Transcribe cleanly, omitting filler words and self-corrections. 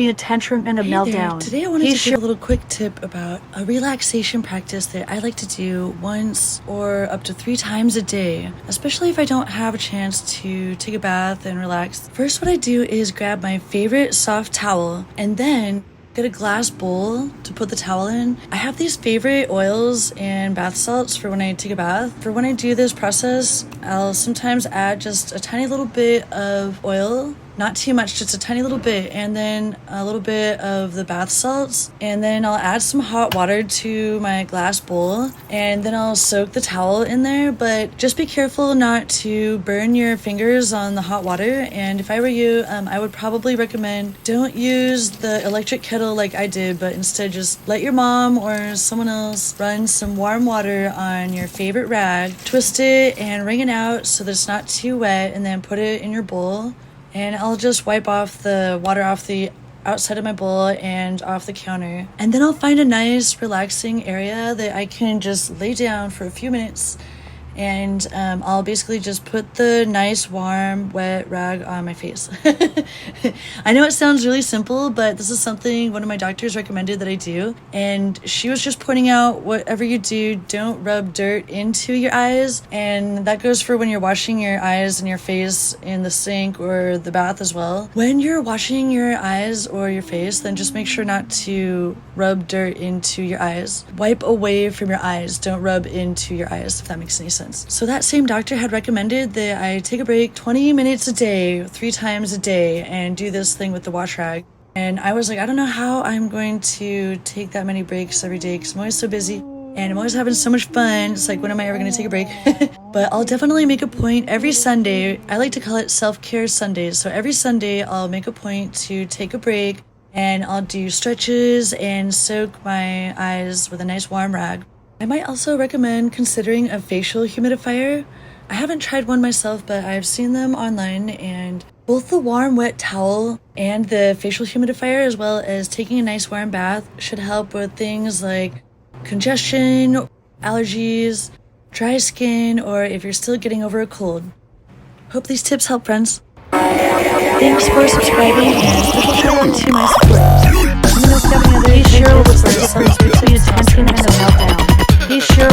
A tantrum and a meltdown. Today I wanted to give a little quick tip about a relaxation practice that I like to do once or up to 3 times a day, especially if I don't have a chance to take a bath and relax. First, what I do is grab my favorite soft towel and then get a glass bowl to put the towel in. I have these favorite oils and bath salts for when I take a bath. For when I do this process, I'll sometimes add just a tiny little bit of oil, not too much, just a tiny little bit, and then a little bit of the bath salts, and then I'll add some hot water to my glass bowl, and then I'll soak the towel in there, but just be careful not to burn your fingers on the hot water. And if I were you, I would probably recommend don't use the electric kettle like I did, but instead just let your mom or someone else run some warm water on your favorite rag, twist it and wring it out so that it's not too wet, and then put it in your bowl. And I'll just wipe off the water off the outside of my bowl and off the counter. And then I'll find a nice relaxing area that I can just lay down for a few minutes. And I'll basically just put the nice warm wet rag on my face. I know it sounds really simple, but this is something one of my doctors recommended that I do, and she was just pointing out, whatever you do, don't rub dirt into your eyes. And that goes for when you're washing your eyes and your face in the sink or the bath as well. When you're washing your eyes or your face, then just make sure not to rub dirt into your eyes. Wipe away from your eyes, don't rub into your eyes, if that makes any sense. So that same doctor had recommended that I take a break 20 minutes a day, 3 times a day, and do this thing with the wash rag. And I was like, I don't know how I'm going to take that many breaks every day because I'm always so busy and I'm always having so much fun. It's like, when am I ever going to take a break? But I'll definitely make a point every Sunday. I like to call it self-care Sundays. So every Sunday I'll make a point to take a break, and I'll do stretches and soak my eyes with a nice warm rag. I might also recommend considering a facial humidifier. I haven't tried one myself, but I've seen them online, and both the warm wet towel and the facial humidifier, as well as taking a nice warm bath, should help with things like congestion, allergies, dry skin, or if you're still getting over a cold. Hope these tips help, friends. Thanks for subscribing, and special shout out to my supporters. Let me know if you have any other. Be sure to look for some between a tantrum and a meltdown. Be sure